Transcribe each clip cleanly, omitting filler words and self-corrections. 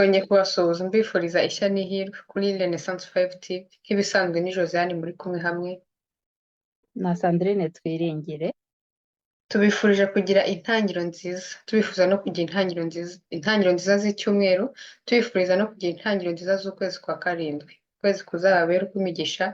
Twongeye kubasuhuza mbifuriza ishya n'ihirwe kuri Renaissance 5 TV nk'ibisanzwe ni Josiane muri kumwe hamwe. na Sandrine Twiringire. Tubifurije kugira intangiriro nziza, tubifuza no kugira intangiriro nziza z'icyumweru, tubifuriza no kugira intangiriro nziza z'ukwezi kwa karindwi. Ukwezi kuzababera ukw'imigisha,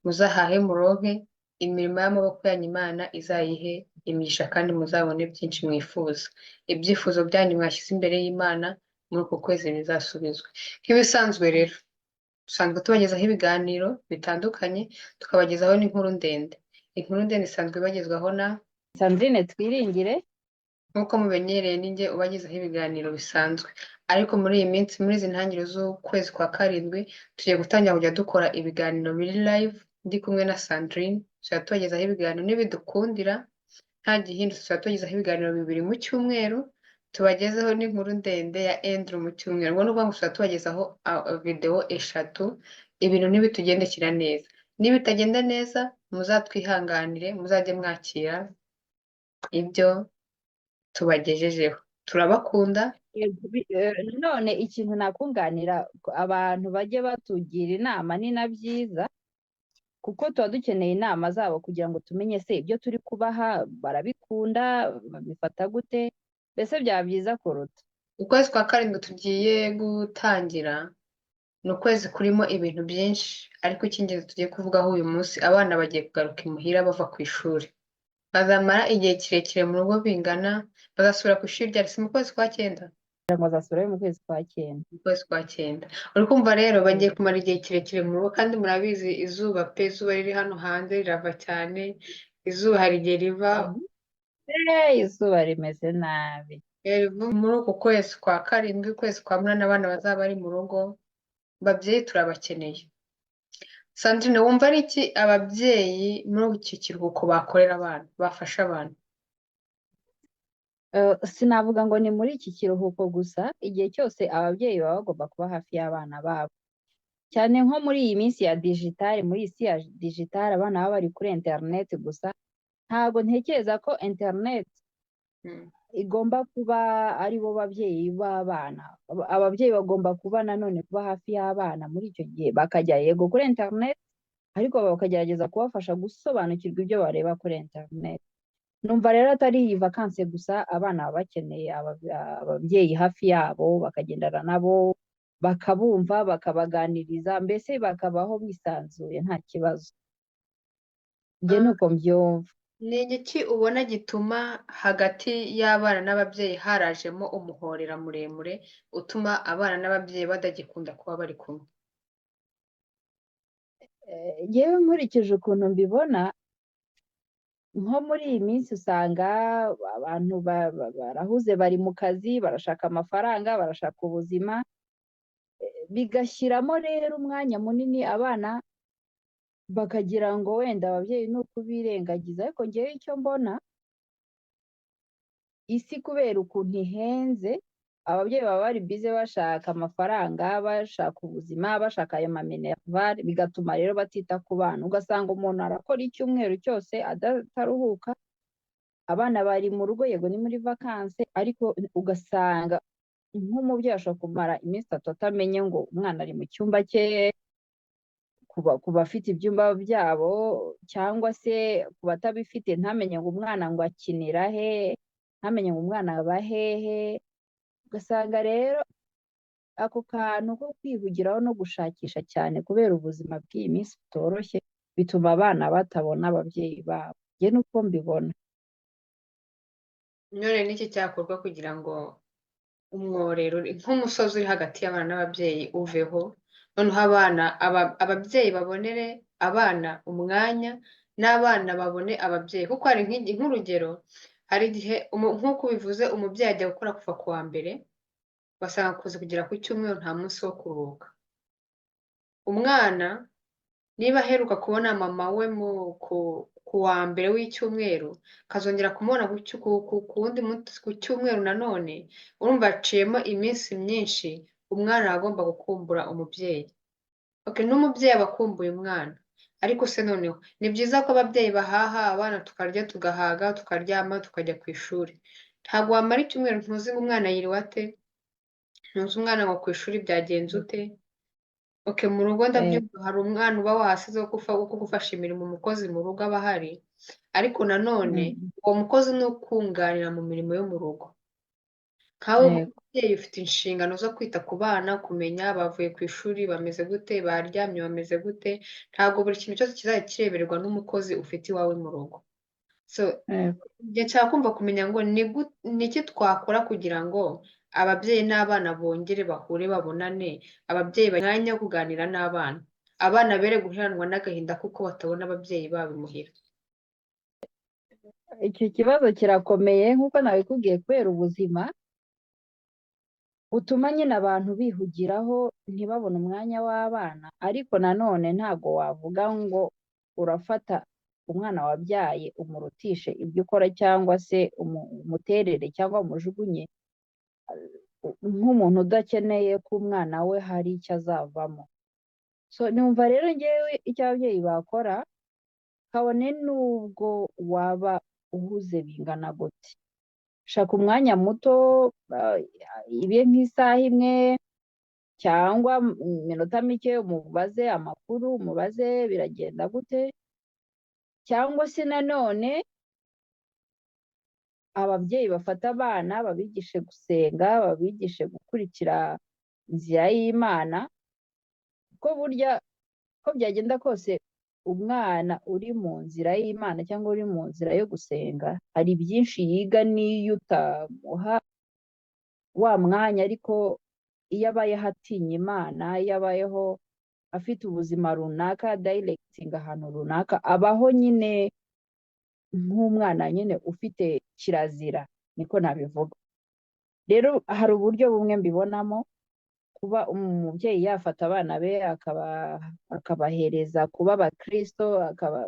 muzahahe muronke, imirimo y'amaboko yanyu Imana izayihe imigisha kandi muzabone byinshi mwifuza. Ibyifuzo byanyu mwashyize imbere y'Imana muri uku kwezi bizasubizwe. Nk'ibisanzwe rero, dusanzwe tubagezaho ibiganiro bitandukanye, tukabagezaho n'inkuru ndende. Inkuru ndende isanzwe ibagezwaho na Sandrine Twiringire. nk'uko mumenyereye ninjye ubagezaho ibiganiro bisanzwe, ariko muri iyi minsi muri izi ntangiriro z'ukwezi kwa karindwi tugiye gutangira kujya dukora ibiganiro biri live ndi kumwe na Sandrine. Tuzajya tubagezaho ibiganiro nibidukundira, nta gihindutse tuzajya tubagezaho ibiganiro bibiri mu cyumweru, tubagezeho n'inkuru ndende ya Andrew mu cyumweru. Ubwo ni ukuvuga ngo tuzajya tubagezaho video eshatu, ibintu nibitugendekera neza. Nibitagenda neza muzatwihanganire, muzajye mwakira ibyo tubagejejeho. Turabakunda. None ikintu nakunganira, abantu bajye batugira inama, ni na byiza kuko tuba dukeneye inama zabo kugira ngo tumenye se ibyo turi kubaha barabikunda, babifata gute, mbese byaba byiza kuruta. Ukwezi kwa karindwi tugiye gutangira ni ukwezi kurimo ibintu byinshi, ariko icy'ingenzi tugiye kuvugaho uyu munsi, abana bagiye kugaruka imuhira bava ku ishuri. Bazamara igihe kirekire mu rugo bingana, bazasubira ku ishuri ryari? Si mu kwezi kwa cyenda? Ngo azasubirayo mu kwezi kwa cyenda. Mu kwezi kwa cyenda. Uri kumva rero bagiye kumara igihe kirekire mu rugo, kandi murabizi izuba pe, izuba riri hano hanze rirava cyane, izuba hari igihe riva Izuba rimeze nabi. riva muri uku kwezi kwa karindwi, ukwezi kwa munani abana bazaba bari mu rugo. Babyeyi turabakeneye. Sandrine, wumva ari iki ababyeyi muri iki kiruhuko bakorera abana, bafasha abantu? Sinavuga ngo ni muri iki kiruhuko gusa, igihe cyose ababyeyi baba bagomba kuba hafi y'abana babo, cyane nko muri iyi minsi ya digitale, muri isi ya digitale abana baba bari kuri interineti gusa. Ntabwo ntekereza ko interineti igomba kuba ari bo babyeyi b'abana. Ababyeyi bagomba kuba nanone kuba hafi y'abana muri icyo gihe, bakajya yego kuri interineti, ariko bakagerageza kubafasha gusobanukirwa ibyo bareba kuri interineti. Numva rero atari iyi vakanse gusa, abana baba bakeneye ababyeyi hafi yabo, bakagendana nabo, bakabumva, bakabaganiriza, mbese bakabaho bisanzuye nta kibazo. Njye nuko mbyumva. Ni iki ubona gituma hagati y'abana n'ababyeyi harajemo umuhorera muremure utuma abana n'ababyeyi badagikunda kuba bari kumwe? Yewe nkurikije ukuntu mbibona, nko muri iyi minsi usanga abantu barahuze, bari mu kazi, barashaka amafaranga, barashaka ubuzima, bigashyiramo rero umwanya munini abana bakagira ngo wenda ababyeyi ni ukubirengagiza. Ariko ngewe icyo mbona, isi kubera ukuntu ihenze, ababyeyi baba bari bize bashaka amafaranga, bashaka ubuzima, bashaka ayo maminervari, bigatuma rero batita ku bana. Ugasanga umuntu arakora icyumweru cyose ataruhuka, abana bari mu rugo, yego ni muri vakanse, ariko ugasanga nk'umubyeyi ashobora kumara iminsi 3 atamenye ngo umwana ari mu cyumba cye, ku bafite ibyumba byabo, cyangwa se ku batabifite ntamenye ngo umwana ngo akinira he, ntamenye ngo umwana aba hehe. Ugasanga rero ako kantu ko kwihugiraho no gushakisha cyane kubera ubuzima bw'iyi minsi butoroshye, bituma abana batabona ababyeyi babo. Njye nuko mbibona. None n'iki cyakorwa kugira ngo umworero nk'umusozi uri hagati y'abana n'ababyeyi uveho, noneho ababyeyi babonere abana umwanya, n'abana babone ababyeyi? Kuko hari nk'urugero, hari igihe nk'uko bivuze umubyeyi ajya gukora kuva ku wa mbere, ugasanga kuza kugera ku cyumweru nta munsi wo kuruhuka. Umwana niba aheruka kubona mama we ku wa mbere w'icyumweru, akazongera kumubona ku wundi munsi ku cyumweru nanone, urumva haciyemo iminsi myinshi, umwana aba agomba gukumbura umubyeyi. N'umubyeyi aba akumbuye umwana. Ariko se noneho ni byiza ko ababyeyi bahaha, abana tukarya tugahaga, tukaryama, tukajya ku ishuri. Ntabwo wamara icyumweru ntuzi ngo umwana yiriwe ate, ntuzi umwana ngo ku ishuri byagenze ute. Okay, mu rugo yego, ndabyumva hari umwana uba wahasize wo kugufasha imirimo umukozi mu rugo aba ahari, ariko nanone mm, uwo mukozi ni ukunganira mu mirimo yo mu rugo. Nkawe yego, nk'umubyeyi ufite inshingano zo kwita ku bana, kumenya bavuye ku ishuri bameze gute, baryamye bameze gute, ntabwo buri kintu cyose kizajya kireberwa n'umukozi ufite iwawe mu rugo. So yego. njye nshaka kumva kumenya ngo ni iki twakora kugira ngo ababyeyi n'abana bongere bahure babonane, ababyeyi bagira umwanya wo kuganira n'abana, abana bere guheranwa n'agahinda kuko batabona ababyeyi babo imuhira. Icyo kibazo kirakomeye nk'uko nabikubwiye kubera ubuzima butuma nyine abantu bihugiraho ntibabone umwanya w'abana, ariko nanone ntabwo wavuga ngo urafata umwana wabyaye umurutishe ibyo ukora cyangwa se umuterere cyangwa umujugunye nk'umuntu udakeneye ko umwana we hari icyo azavamo. So numva rero ngewe icyo ababyeyi bakora kabone n'ubwo waba uhuze bingana gute, shaka umwanya muto, ah, ibe nk'isaha imwe cyangwa iminota mike, umubaze amakuru, umubaze biragenda gute, cyangwa se nanone ababyeyi bafata abana babigishe gusenga, babigishe gukurikira inzira y'Imana, kuko burya uko byagenda kose umwana uri mu nzira y'Imana cyangwa uri mu nzira yo gusenga hari byinshi yiga n'iyo utamuha wa mwanya, ariko iyo abayeho atinya Imana, iyo abayeho afite ubuzima runaka dayiregitinga ahantu runaka, abaho nyine nk'umwana nyine ufite kirazira, niko nabivuga. Rero hari uburyo bumwe mbibonamo, kuba umubyeyi yafata abana be akabahereza kuba abakristo,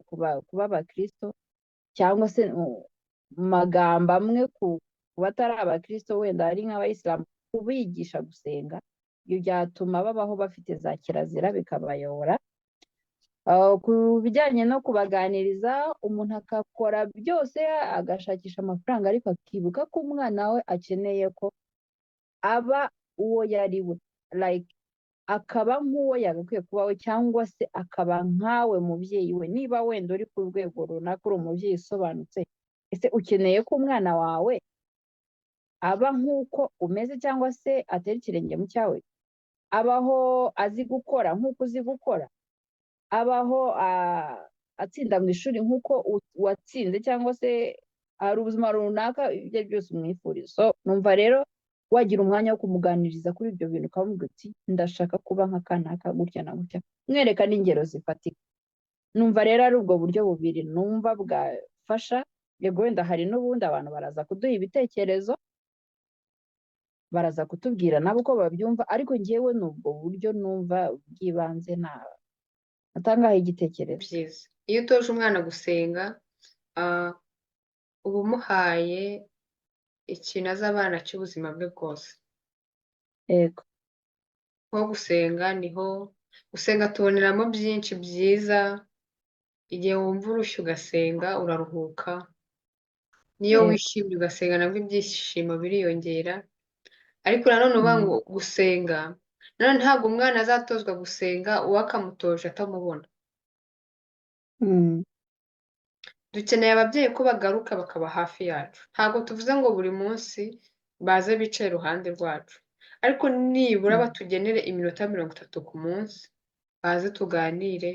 kuba abakristo, cyangwa se mu magambo amwe ku batari abakristo wenda ari nk'abayisilamu kubigisha gusenga, ibyo byatuma babaho bafite za kirazira bikabayobora. Ku bijyanye no kubaganiriza, umuntu agakora byose agashakisha amafaranga, ariko akibuka ko umwana we akeneye ko aba uwo yari we, like akaba nk'uwo yagakwiye kuba we, cyangwa se akaba nkawe mubyeyi we. Niba wenda uri ku rwego runaka uri umubyeyi usobanutse, ese ukeneye ko umwana wawe aba nk'uko umeze cyangwa se atera ikirenge mu cyawe, abaho azi gukora nk'uko uzi gukora, abaho atsinda mu ishuri nk'uko watsinze, cyangwa se hari ubuzima runaka ibyo ari byose umwifuriza. So numva rero wagira umwanya wo kumuganiriza kuri ibyo bintu, ukamubwira uti ndashaka kuba nka kanaka gutya na gutya, mwereka n'ingero zifatika. Numva rero ari ubwo buryo bubiri numva bwafasha. Yego wenda hari n'ubundi abantu baraza kuduha ibitekerezo, baraza kutubwira nabo uko babyumva, ariko ngewe ni ubwo buryo numva bw'ibanze natangaho igitekerezo. Byiza iyo utoje umwana gusenga, uba umuhaye ikintu azabana cy'ubuzima bwe bwose. Yego, Nko gusenga gusenga tuboneramo byinshi byiza. Igihe wumva urushye ugasenga uraruhuka, niyo yego, wishimye ugasenga nabwo ibyishimo biriyongera. Ariko nanone uvuga ngo gusenga, nanone ntabwo umwana azatozwa gusenga uwo akamutoje atamubona. Dukeneye ababyeyi ko bagaruka bakaba hafi yacu. Ntabwo tuvuze ngo buri munsi baze bicaye iruhande rwacu, ariko nibura batugenere iminota 30 ku munsi, baze tuganire,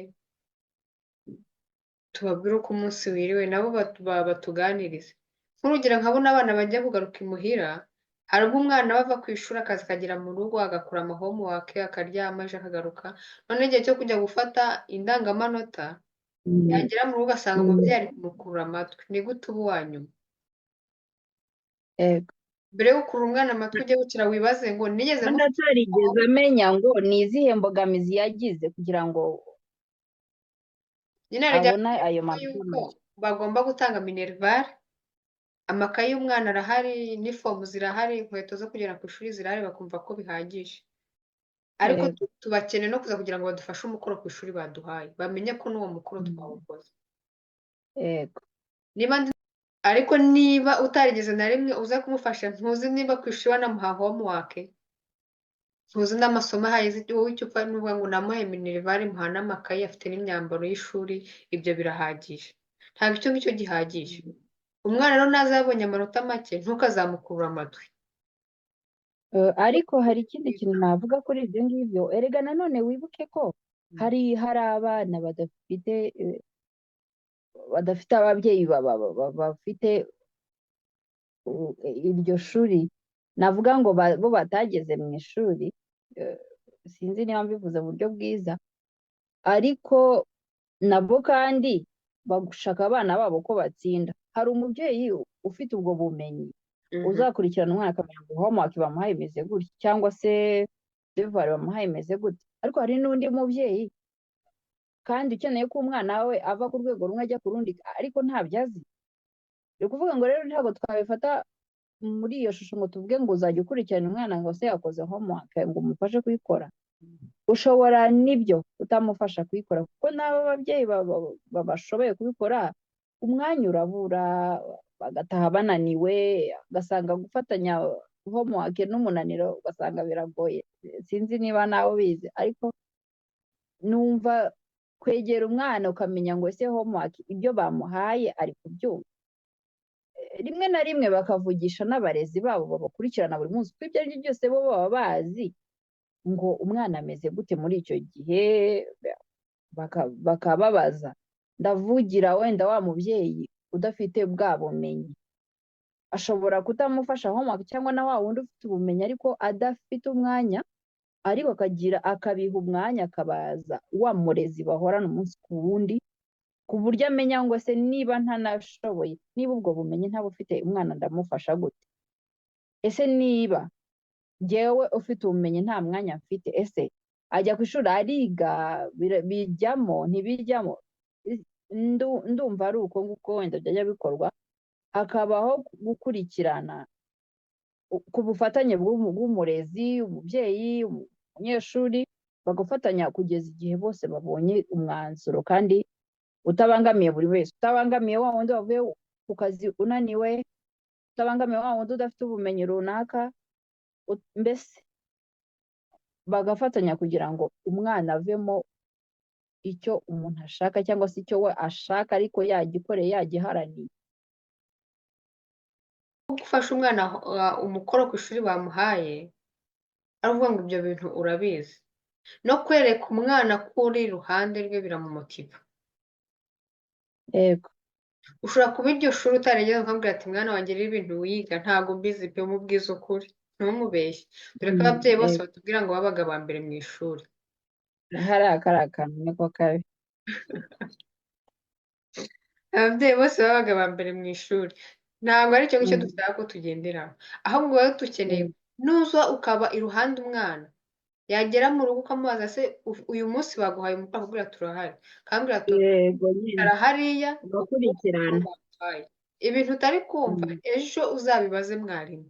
tubabwire uko umunsi wiriwe, nabo batuganirize. Nk'urugero nkabona abana bajya kugaruka imuhira, hari ubwo umwana ava ku ishuri akaza akagera mu rugo agakora homework akaryama aje akagaruka, none igihe cyo kujya gufata indangamanota yagera mu rugo ugasanga umubyeyi ari kumukurura amatwi. Ni gute uba uwa nyuma? yego. Mbere yo gukurura umwana amatwi ujye wicara wibaze ngo nigeze Kandi atarigeze amenya ngo ni izihe mbogamizi yagize kugira ngo nyine abone ayo yuko mabwiriza. bagomba gutanga minerval, amakayi y'umwana arahari, inifomu zirahari, inkweto zo kugera ku ishuri zirahari, bakumva ko bihagije. Ariko Yego, tubakeneye no kuza kugira ngo badufashe umukoro ku ishuri baduhaye, bamenye ko n'uwo mukoro Mm. twawukoze. yego, Ariko niba utarigeze na rimwe uza kumufasha, ntuzi niba ku ishuri banamuha homework, ntuzi n'amasomo ahaye wowe icyo upfa n'uvuga ngo namuhe minerivare muha n'amakayi afite n'imyambaro y'ishuri, ibyo birahagije. Ntabwo icyo ngicyo gihagije. Umwana rero naza yabonye amanota make ntukazamukurura amatwi. ariko hari ikindi kintu navuga kuri ibyo ngibyo, erega nanone wibuke ko hari abana badafite ababyeyi bafite iryo shuri, navuga ngo bo batageze mu ishuri, sinzi niba mbivuze mu buryo bwiza, ariko nabo kandi bashaka abana babo ko batsinda. Hari umubyeyi ufite ubwo bumenyi uzakurikirana umwana akamenya ngo homework bamuhaye imeze gutya cyangwa se devoir bamuhaye imeze gutya, ariko hari n'undi mubyeyi kandi ukeneye ko umwana we ava ku rwego rumwe ajya ku rundi ariko ntabyo azi. Ni ukuvuga ngo rero ntabwo twabifata muri iyo shusho ngo tuvuge ngo uzajya ukurikirana umwana ngo se yakoze homework ngo umufashe kuyikora. Ushobora nibyo utamufasha kuyikora kuko n'abo babyeyi bashoboye kubikora umwanya urabura, bagataha bananiwe, ugasanga gufatanya homework n'umunaniro ugasanga biragoye. Sinzi niba nawe ubizi, ariko numva kwegera umwana ukamenya ngo ese homework ibyo bamuhaye ari kubyumva. Rimwe na rimwe bakavugisha n'abarezi babo babakurikirana buri munsi kuko ibyo ari byo byose bo baba bazi ngo umwana ameze gute muri icyo gihe, bakababaza. Ndavugira wenda wa mubyeyi udafite bwa bumenyi, ashobora kutamufasha homework cyangwa na wa wundi ufite ubumenyi ariko adafite umwanya, ariko akabiha umwanya akabaza wa murezi bahorana umunsi ku wundi, ku buryo amenya ngo se niba ntanashoboye, niba ubwo bumenyi ntabufite umwana ndamufasha gute, ese niba jyewe ufite ubumenyi nta mwanya mfite, ese ajya ku ishuri ariga bijyamo ntibijyamo. Ndumva ari uko nguko wenda byajya bikorwa, hakabaho gukurikirana ku bufatanye bw'umurezi, umubyeyi, umunyeshuri, bagafatanya kugeza igihe bose babonye umwanzuro kandi utabangamiye buri wese, utabangamiye wa wundi wavuye ku kazi unaniwe, utabangamiye wa wundi udafite ubumenyi runaka, mbese bagafatanya kugira ngo umwana avemo icyo umuntu ashaka cyangwa se icyo we ashaka ariko yagikoreye yagiharaniye. Gufasha umwana umukoro ku ishuri bamuhaye ari ukuvuga ngo ibyo bintu urabizi, no kwereka umwana ko uri iruhande rwe biramumotiva. Yego. Ushobora kuba iryo shuri utarigeze ukamubwira ati mwana wanjye rero ibintu wiga ntabwo mbizi pe, umubwize ukuri ntumubeshye, dore ko ababyeyi bose batubwira ngo babaga aba mbere mu ishuri. hariya kari akantu niko kabi. Ababyeyi bose babaga aba mbere mu ishuri, ntabwo ari cyo ngicyo dushaka ko tugenderaho, ahubwo rero dukeneye nuza ukaba iruhande umwana, yagera mu rugo ukamubaza se uyu munsi baguhaye umupira, akakubwira turahari, akambwira turi hariya ugakurikirana ibintu utari kumva ejo uzabibaze mwarimu,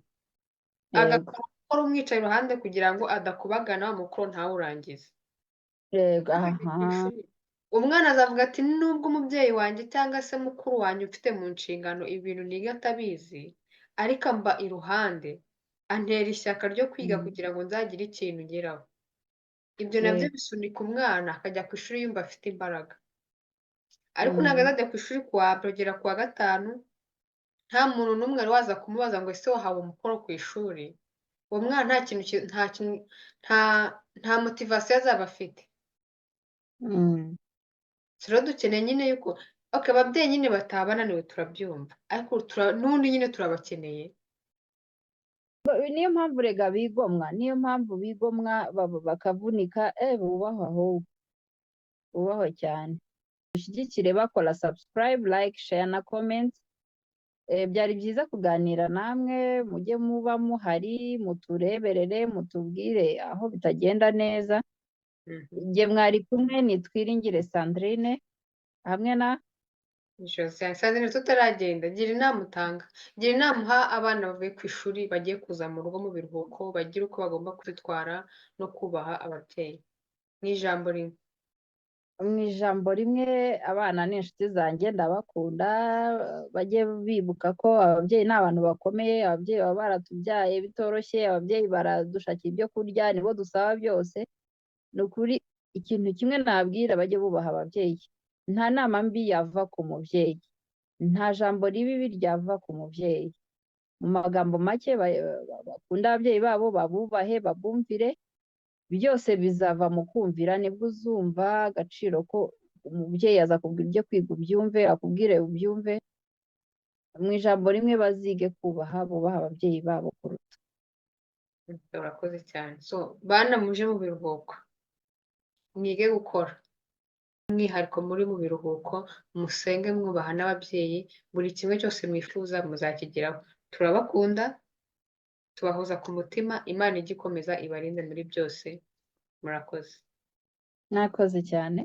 agakora umukoro umwicaye iruhande kugira ngo adakubagana wa mukoro ntawurangize. Umwana azavuga ati nubwo umubyeyi wanjye cyangwa se mukuru wanjye ufite mu nshingano ibintu niga atabizi, ariko amba iruhande antera ishyaka ryo kwiga kugira ngo nzagire ikintu ngeraho. Ibyo nabyo bisunika umwana akajya ku ishuri yumva afite imbaraga, ariko ntabwo azajya ku ishuri kugera ku wa gatanu nta muntu n'umwe wari waza kumubaza ngo ese wahawe umukoro ku ishuri, uwo mwana nta motivasiyo azaba afite. Rero dukeneye nyine yuko ababyeyi nyine bataha bananiwe turabyumva, ariko n'ubundi nyine turabakeneye. Niyo mpamvu rega bigomwa, niyo mpamvu bigomwa bakavunika, bubahwe ahubwo bubahwe cyane. Dushyigikire bakora subscribe, like, share na comment. Byari byiza kuganira namwe, mujye muba muhari mutureberere mutubwire aho bitagenda neza. Igihe mwari kumwe ni Twiringire Sandrine hamwe na Sandrine tutaragenda, gira inama utanga, gira inama uha abana bavuye ku ishuri bagiye kuza mu rugo mu biruhuko, bagire uko bagomba kwitwara no kubaha ababyeyi. Ni ijambo rimwe. mu ijambo rimwe, abana ni inshuti zanjye ndabakunda, bajye bibuka ko ababyeyi ni abantu bakomeye, ababyeyi baba baratubyaye bitoroshye, ababyeyi baradushakira ibyo kurya, nibo dusaba byose. Ni ukuri ikintu kimwe nabwira, bajye bubaha ababyeyi. Nta nama mbi yava ku mubyeyi, nta jambo ribi ryava ku mubyeyi. Mu magambo make, bakunde ababyeyi babo, babubahe, babumvire, byose bizava mu kumvira. Nibwo uzumva agaciro ko umubyeyi aza kubwira ibyo kwiga ubyumve, akubwire ubyumve. Mu ijambo rimwe, bazige kubaha, bubaha ababyeyi babo kuruta. urakoze cyane. So bana muje mu biruhuko, mwige gukora, umwihariko muri mu biruhuko, musenge mwubaha n'ababyeyi, buri kimwe cyose mwifuza muzakigeraho. Turabakunda, tubahoza ku mutima, Imana ijye ikomeza ibarinde muri byose. Murakoze. Mwakoze cyane.